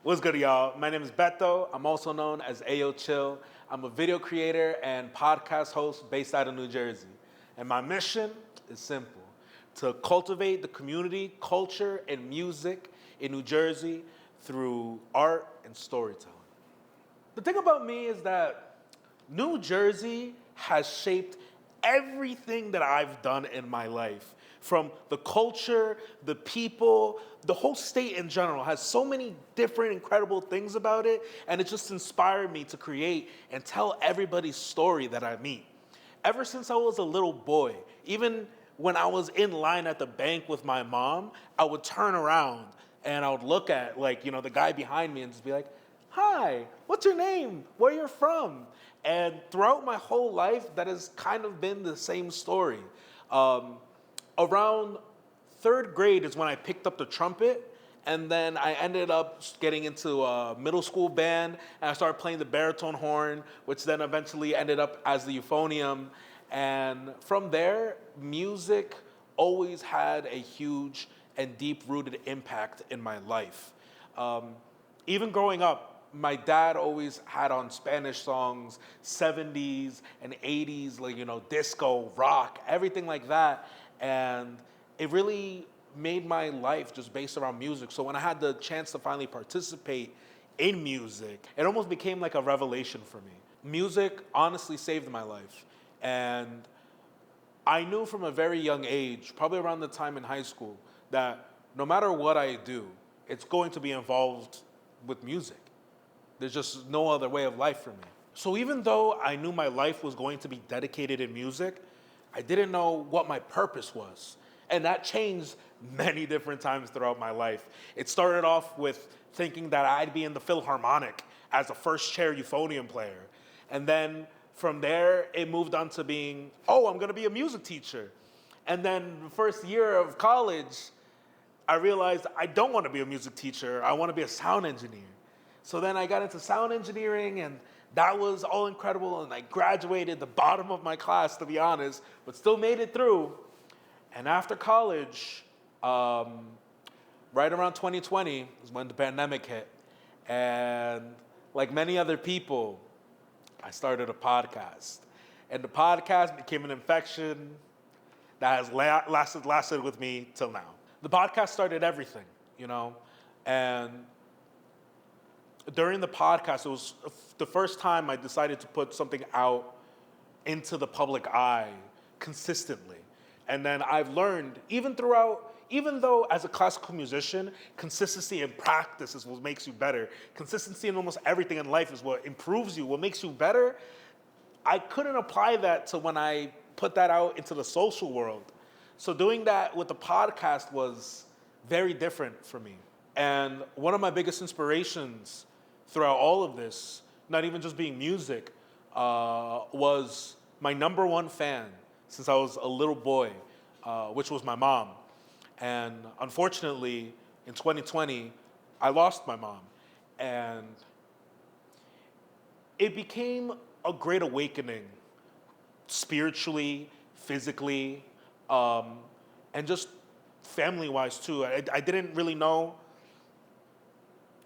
What's good, y'all? My name is Beto. I'm also known as Ayoo Chill. I'm a video creator and podcast host based out of New Jersey. And my mission is simple: to cultivate the community, culture, and music in New Jersey through art and storytelling. The thing about me is that New Jersey has shaped everything that I've done in my life. From the culture, the people, the whole state in general has so many different incredible things about it, and it just inspired me to create and tell everybody's story that I meet. Ever since I was a little boy, even when I was in line at the bank with my mom, I would turn around and I would look at the guy behind me and just be like, "Hi, what's your name? Where you're from?" And throughout my whole life, that has kind of been the same story. Around third grade is when I picked up the trumpet, and then I ended up getting into a middle school band, and I started playing the baritone horn, which then eventually ended up as the euphonium. And from there, music always had a huge and deep-rooted impact in my life. Even growing up, my dad always had on Spanish songs, 70s and 80s, disco, rock, everything like that. And it really made my life just based around music. So when I had the chance to finally participate in music, it almost became like a revelation for me. Music honestly saved my life. And I knew from a very young age, probably around the time in high school, that no matter what I do, it's going to be involved with music. There's just no other way of life for me. So even though I knew my life was going to be dedicated in music, I didn't know what my purpose was. And that changed many different times throughout my life. It started off with thinking that I'd be in the Philharmonic as a first chair euphonium player. And then from there, it moved on to being, I'm gonna be a music teacher. And then the first year of college, I realized I don't wanna be a music teacher, I wanna be a sound engineer. So then I got into sound engineering, and that was all incredible, and I graduated the bottom of my class, to be honest, but still made it through. And after college, right around 2020 is when the pandemic hit. And like many other people, I started a podcast. And the podcast became an infection that has lasted with me till now. The podcast started everything, and during the podcast, it was the first time I decided to put something out into the public eye consistently. And then I've learned, even though as a classical musician, consistency in practice is what makes you better. Consistency in almost everything in life is what improves you, what makes you better. I couldn't apply that to when I put that out into the social world. So doing that with the podcast was very different for me. And one of my biggest inspirations throughout all of this, not even just being music, was my number one fan since I was a little boy, which was my mom. And unfortunately, in 2020, I lost my mom. And it became a great awakening, spiritually, physically, and just family-wise too. I didn't really know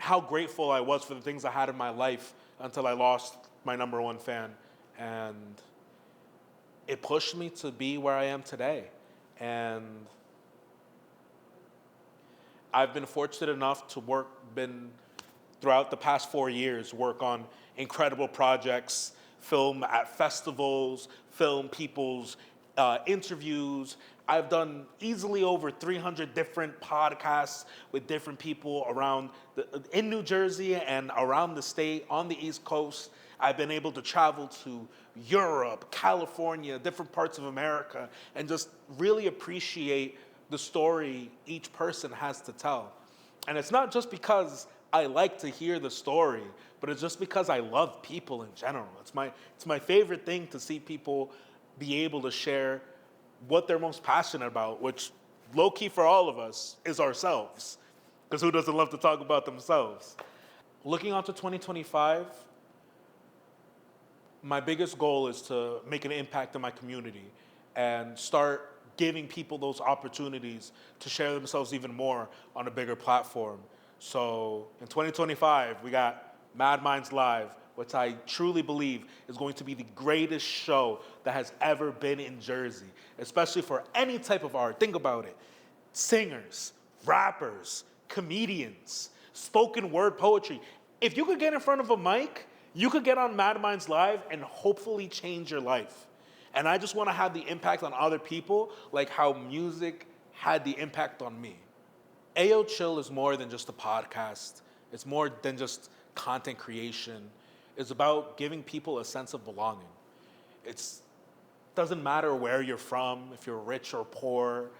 how grateful I was for the things I had in my life until I lost my number one fan. And it pushed me to be where I am today. And I've been fortunate enough to throughout the past 4 years, work on incredible projects, film at festivals, film people's interviews. I've done easily over 300 different podcasts with different people in New Jersey and around the state, on the East Coast. I've been able to travel to Europe, California, different parts of America, and just really appreciate the story each person has to tell. And it's not just because I like to hear the story, but it's just because I love people in general. It's my favorite thing to see people be able to share what they're most passionate about, which low-key for all of us is ourselves, because who doesn't love to talk about themselves? Looking onto 2025, my biggest goal is to make an impact in my community and start giving people those opportunities to share themselves even more on a bigger platform. So in 2025, we got Mad Minds Live, which I truly believe is going to be the greatest show that has ever been in Jersey, especially for any type of art. Think about it. Singers, rappers, comedians, spoken word poetry. If you could get in front of a mic, you could get on Mad Minds Live and hopefully change your life. And I just want to have the impact on other people like how music had the impact on me. Ayoo Chill is more than just a podcast. It's more than just content creation. It's about giving people a sense of belonging. It doesn't matter where you're from, if you're rich or poor.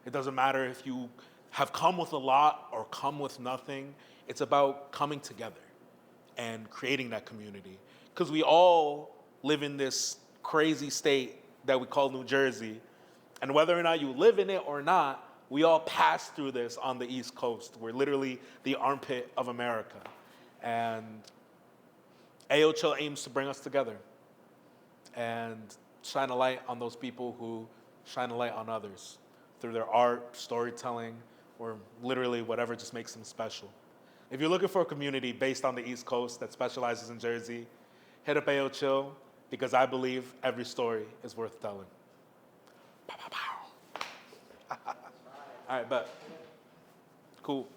It doesn't matter if you have come with a lot or come with nothing. It's about coming together and creating that community. Because we all live in this crazy state that we call New Jersey. And whether or not you live in it or not, we all pass through this on the East Coast. We're literally the armpit of America. And Ayoo Chill aims to bring us together and shine a light on those people who shine a light on others through their art, storytelling, or literally whatever just makes them special. If you're looking for a community based on the East Coast that specializes in Jersey, hit up Ayoo Chill, because I believe every story is worth telling. Pow, pow, pow. All right, but cool.